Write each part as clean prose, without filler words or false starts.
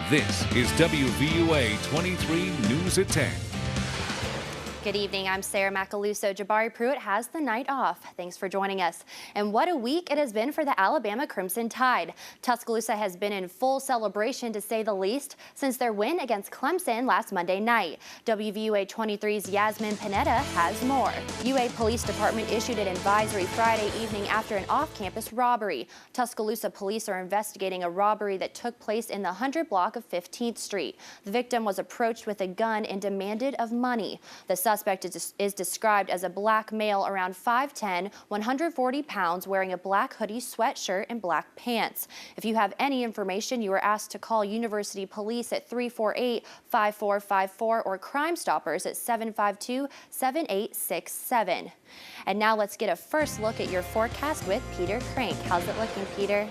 This is WVUA 23 News at 10. Good evening, I'm Sarah Macaluso. Jabari Pruitt has the night off. Thanks for joining us. And what a week it has been for the Alabama Crimson Tide. Tuscaloosa has been in full celebration, to say the least, since their win against Clemson last Monday night. WVUA 23's Yasmin Panetta has more. UA Police Department issued an advisory Friday evening after an off-campus robbery. Tuscaloosa police are investigating a robbery that took place in the 100 block of 15th Street. The victim was approached with a gun and demanded of money. The suspect is described as a black male around 5'10", 140 pounds, wearing a black hoodie, sweatshirt, and black pants. If you have any information, you are asked to call University Police at 348-5454 or Crime Stoppers at 752-7867. And now let's get a first look at your forecast with Peter Crank. How's it looking, Peter?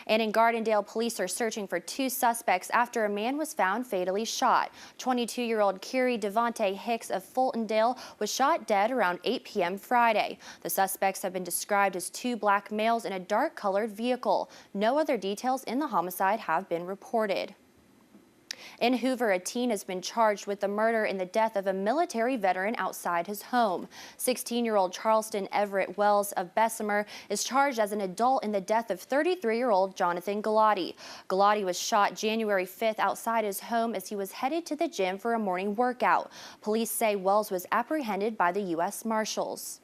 And in Gardendale, police are searching for two suspects after a man was found fatally shot. 22-year-old Kiri Devontae Hicks of Fultondale was shot dead around 8 p.m. Friday. The suspects have been described as two black males in a dark-colored vehicle. No other details in the homicide have been reported. In Hoover, a teen has been charged with the murder and the death of a military veteran outside his home. 16-year-old Charleston Everett Wells of Bessemer is charged as an adult in the death of 33-year-old Jonathan Galati. Galati was shot January 5th outside his home as he was headed to the gym for a morning workout. Police say Wells was apprehended by the U.S. Marshals.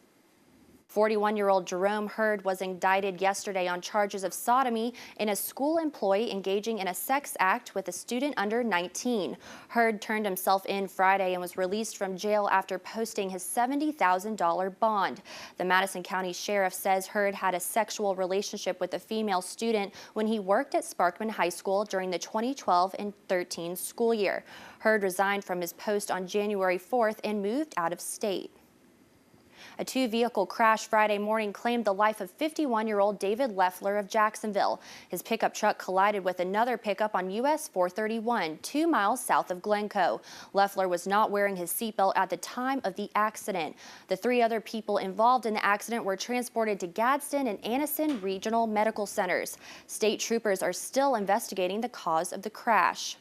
41-year-old Jerome Hurd was indicted yesterday on charges of sodomy in a school employee engaging in a sex act with a student under 19. Hurd turned himself in Friday and was released from jail after posting his $70,000 bond. The Madison County Sheriff says Hurd had a sexual relationship with a female student when he worked at Sparkman High School during the 2012 and 13 school year. Hurd resigned from his post on January 4th and moved out of state. A two-vehicle crash Friday morning claimed the life of 51-year-old David Leffler of Jacksonville. His pickup truck collided with another pickup on US 431, 2 miles south of Glencoe. Leffler was not wearing his seatbelt at the time of the accident. The three other people involved in the accident were transported to Gadsden and Anniston Regional Medical Centers. State troopers are still investigating the cause of the crash.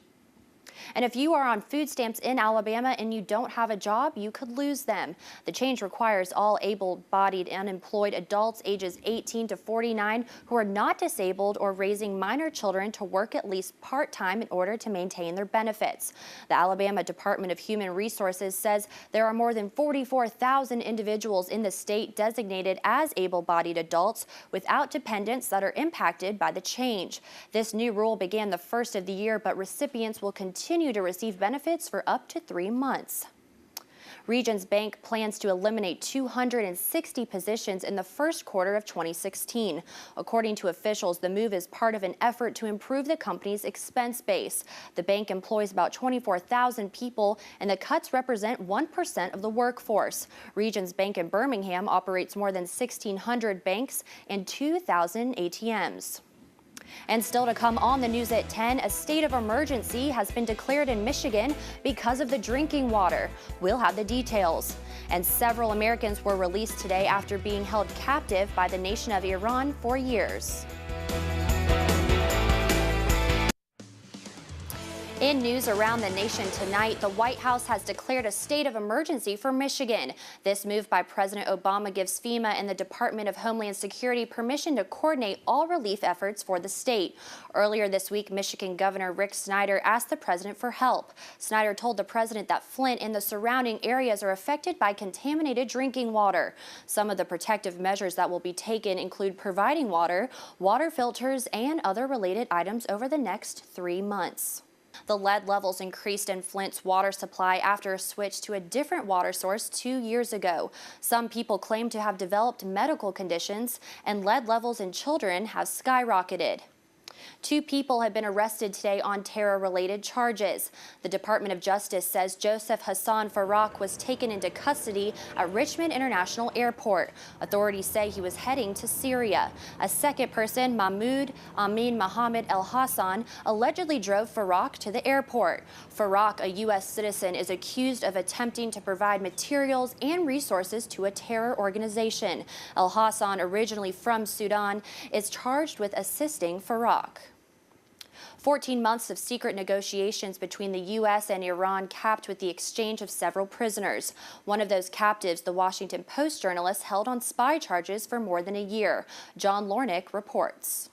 And if you are on food stamps in Alabama and you don't have a job, you could lose them. The change requires all able-bodied unemployed adults ages 18 to 49 who are not disabled or raising minor children to work at least part-time in order to maintain their benefits. The Alabama Department of Human Resources says there are more than 44,000 individuals in the state designated as able-bodied adults without dependents that are impacted by the change. This new rule began the first of the year, but recipients will continue to receive benefits for up to 3 months. Regions Bank plans to eliminate 260 positions in the first quarter of 2016. According to officials, the move is part of an effort to improve the company's expense base. The bank employs about 24,000 people, and the cuts represent 1% of the workforce. Regions Bank in Birmingham operates more than 1,600 banks and 2,000 ATMs. And still to come on the news at 10, a state of emergency has been declared in Michigan because of the drinking water. We'll have the details. And several Americans were released today after being held captive by the nation of Iran for years. In news around the nation tonight, the White House has declared a state of emergency for Michigan. This move by President Obama gives FEMA and the Department of Homeland Security permission to coordinate all relief efforts for the state. Earlier this week, Michigan Governor Rick Snyder asked the president for help. Snyder told the president that Flint and the surrounding areas are affected by contaminated drinking water. Some of the protective measures that will be taken include providing water, water filters, and other related items over the next 3 months. The lead levels increased in Flint's water supply after a switch to a different water source 2 years ago. Some people claim to have developed medical conditions, and lead levels in children have skyrocketed. 2 people have been arrested today on terror-related charges. The Department of Justice says Joseph Hassan Farak was taken into custody at Richmond International Airport. Authorities say he was heading to Syria. A second person, Mahmoud Amin Mohammed El Hassan, allegedly drove Farak to the airport. Farak, a U.S. citizen, is accused of attempting to provide materials and resources to a terror organization. El Hassan, originally from Sudan, is charged with assisting Farak. 14 months of secret negotiations between the U.S. and Iran capped with the exchange of several prisoners. One of those captives, the Washington Post journalist, held on spy charges for more than a year. John Lornick reports.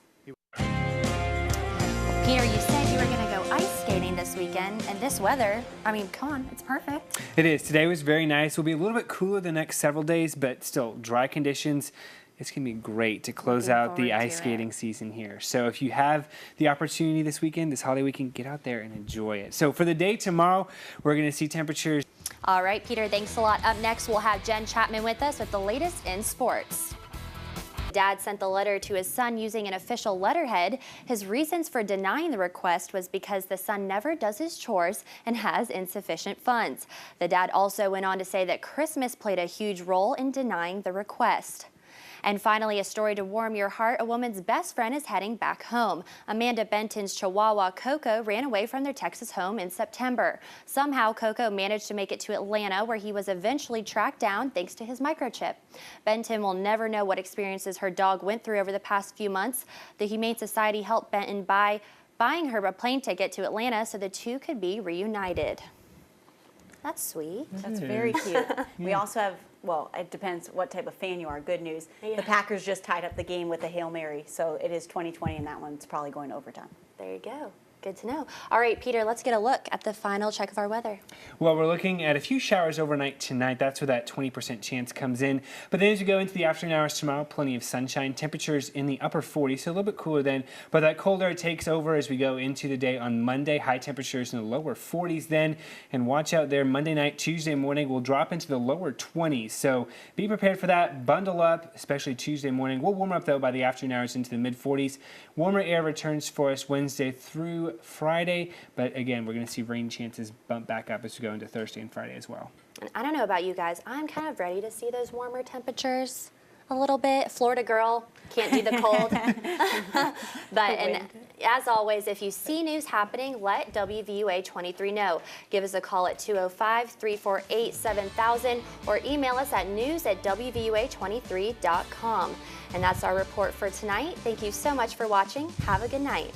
Peter, you said you were going to go ice skating this weekend, and this weather, I mean, come on, it's perfect. It is. Today was very nice. It'll be a little bit cooler the next several days, but still dry conditions. It's going to be great to close out the ice skating season here. So if you have the opportunity this weekend, this holiday weekend, get out there and enjoy it. So for the day tomorrow, we're going to see temperatures. All right, Peter, thanks a lot. Up next, we'll have Jen Chapman with us with the latest in sports. Dad sent the letter to his son using an official letterhead. His reasons for denying the request was because the son never does his chores and has insufficient funds. The dad also went on to say that Christmas played a huge role in denying the request. And finally, a story to warm your heart. A woman's best friend is heading back home. Amanda Benton's Chihuahua Coco ran away from their Texas home in September. Somehow, Coco managed to make it to Atlanta, where he was eventually tracked down thanks to his microchip. Benton will never know what experiences her dog went through over the past few months. The Humane Society helped Benton by buying her a plane ticket to Atlanta so the two could be reunited. That's sweet. That's very cute. We also have, well, it depends what type of fan you are. Good news. Yeah. The Packers just tied up the game with a Hail Mary, so it is 20-20, and that one's probably going to overtime. There you go. Good to know. All right, Peter, let's get a look at the final check of our weather. Well, we're looking at a few showers overnight tonight. That's where that 20% chance comes in. But then as we go into the afternoon hours tomorrow, plenty of sunshine. Temperatures in the upper 40s, so a little bit cooler then. But that cold air takes over as we go into the day on Monday. High temperatures in the lower 40s then. And watch out there, Monday night, Tuesday morning, we'll drop into the lower 20s. So be prepared for that. Bundle up, especially Tuesday morning. We'll warm up, though, by the afternoon hours into the mid-40s. Warmer air returns for us Wednesday through Friday, but again, we're going to see rain chances bump back up as we go into Thursday and Friday as well. And I don't know about you guys, I'm kind of ready to see those warmer temperatures a little bit. Florida girl, can't do the cold. And as always, if you see news happening, let WVUA 23 know. Give us a call at 205-348-7000 or email us at news@wvua23.com. And that's our report for tonight. Thank you so much for watching. Have a good night.